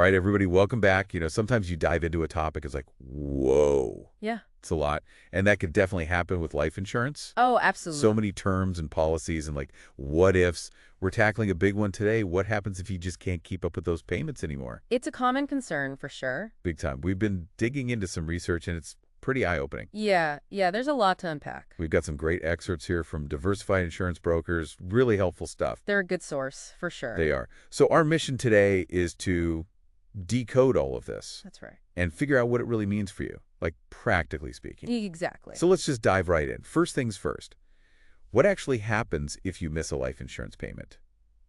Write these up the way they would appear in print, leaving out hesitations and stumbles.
All right, everybody, welcome back. Sometimes you dive into a topic, it's like, whoa, Yeah. it's a lot. And that could definitely happen with life insurance. Oh, So absolutely. many terms and policies and like what ifs. We're tackling a big one today. What happens if you just can't keep up with those payments anymore? It's a common concern for sure. Big time. We've been digging into some research and it's pretty eye-opening. Yeah, there's a lot to unpack. We've got some great excerpts here from Diversified Insurance Brokers. Really helpful stuff. They're a good source for sure. They are. So our mission today is to decode all of this That's right. and figure out what it really means for you, like practically speaking. Exactly. So let's just dive right in. First things first. What actually happens if you miss a life insurance payment?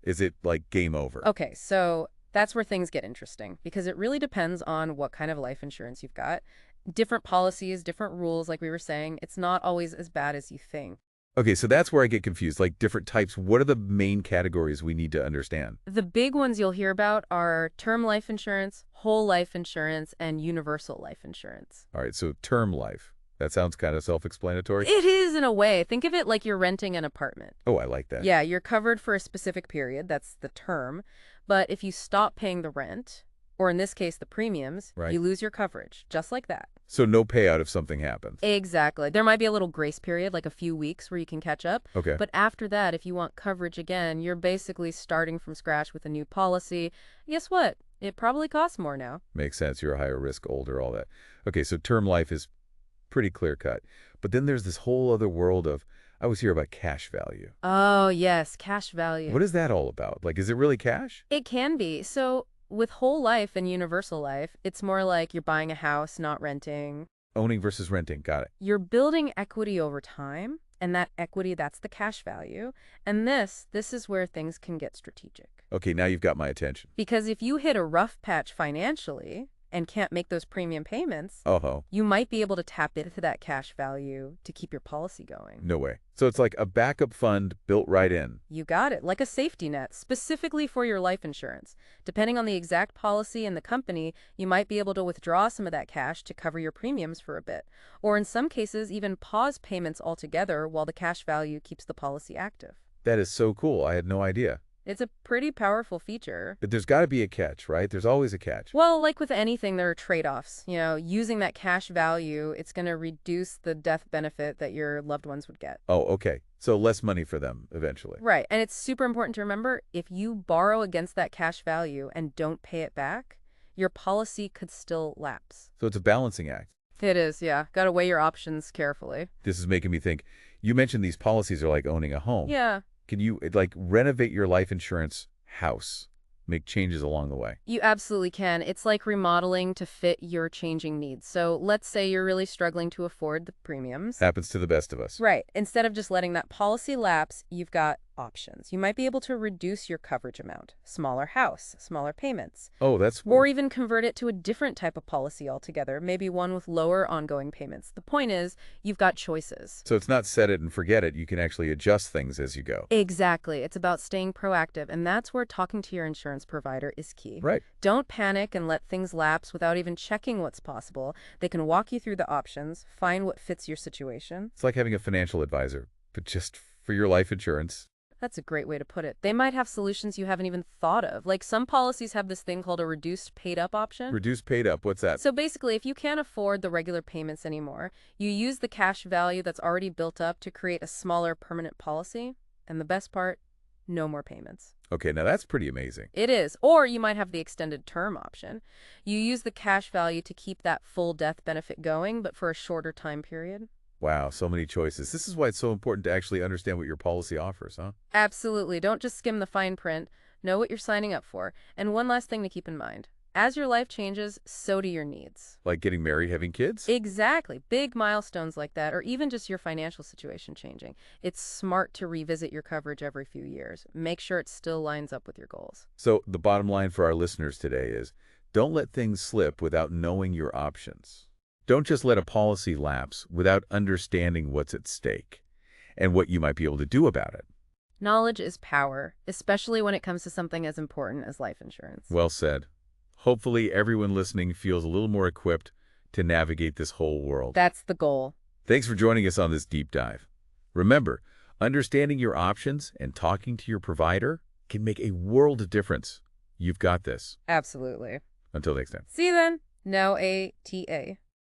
Is it like game over? Okay, so that's where things get interesting because it really depends on what kind of life insurance you've got. Different policies, different rules, like we were saying. It's not always as bad as you think. Okay, so that's where I get confused. Like different types, what are the main categories we need to understand? The big ones you'll hear about are term life insurance, whole life insurance, and universal life insurance. All right, so term life. That sounds kind of self-explanatory. It is in a way. Think of it like you're renting an apartment. Oh, I like that. Yeah, you're covered for a specific period. That's the term. But if you stop paying the rent, or in this case, the premiums, Right. you lose your coverage, just like that. So no payout if something happens. Exactly. There might be a little grace period, like a few weeks where you can catch up. Okay. But after that, if you want coverage again, you're basically starting from scratch with a new policy. Guess what? It probably costs more now. Makes sense. You're a higher risk, older, all that. Okay, so term life is pretty clear cut. But then there's this whole other world of, I always hear about cash value. Oh, yes, cash value. What is that all about? Like, is it really cash? It can be. So with whole life and universal life, it's more like you're buying a house, not renting. Owning versus renting. Got it. You're building equity over time, and that equity, that's the cash value. And this is where things can get strategic. Okay, now you've got my attention. Because if you hit a rough patch financially and can't make those premium payments, Oh, you might be able to tap into that cash value to keep your policy going. no way. So it's like a backup fund built right in. You got it, like a safety net, specifically for your life insurance. Depending on the exact policy and the company, you might be able to withdraw some of that cash to cover your premiums for a bit. Or in some cases, even pause payments altogether while the cash value keeps the policy active. That is so cool. I had no idea. It's a pretty powerful feature. But there's got to be a catch, right? There's always a catch. Well, like with anything, there are trade-offs. Using that cash value, it's going to reduce the death benefit that your loved ones would get. Oh, okay. So less money for them eventually. Right. And it's super important to remember, if you borrow against that cash value and don't pay it back, your policy could still lapse. So it's a balancing act. It is, yeah. Got to weigh your options carefully. This is making me think, you mentioned these policies are like owning a home. Yeah. Can you like renovate your life insurance house, make changes along the way? You absolutely can. It's like remodeling to fit your changing needs. So let's say you're really struggling to afford the premiums. Happens to the best of us. Right. Instead of just letting that policy lapse, you've got options. You might be able to reduce your coverage amount, smaller house, smaller payments, Oh, that's or even convert it to a different type of policy altogether, maybe one with lower ongoing payments. The point is, you've got choices. so it's not set it and forget it. You can actually adjust things as you go. Exactly. It's about staying proactive, and that's where talking to your insurance provider is key. Right. Don't panic and let things lapse without even checking what's possible. They can walk you through the options, find what fits your situation. It's like having a financial advisor, but just for your life insurance. That's a great way to put it. They might have solutions you haven't even thought of. Like some policies have this thing called a reduced paid up option. Reduced paid up. What's that? So basically, if you can't afford the regular payments anymore, you use the cash value that's already built up to create a smaller permanent policy. And the best part, no more payments. Okay, now that's pretty amazing. It is. Or you might have the extended term option. You use the cash value to keep that full death benefit going, but for a shorter time period. Wow, so many choices. This is why it's so important to actually understand what your policy offers, huh? Absolutely. Don't just skim the fine print. Know what you're signing up for. And one last thing to keep in mind. As your life changes, so do your needs. Like getting married, having kids? Exactly. Big milestones like that, or even just your financial situation changing. It's smart to revisit your coverage every few years. Make sure it still lines up with your goals. So the bottom line for our listeners today is, don't let things slip without knowing your options. Don't just let a policy lapse without understanding what's at stake and what you might be able to do about it. Knowledge is power, especially when it comes to something as important as life insurance. Well said. Hopefully everyone listening feels a little more equipped to navigate this whole world. That's the goal. Thanks for joining us on this deep dive. Remember, understanding your options and talking to your provider can make a world of difference. You've got this. Absolutely. Until next time. See you then. Now ATA.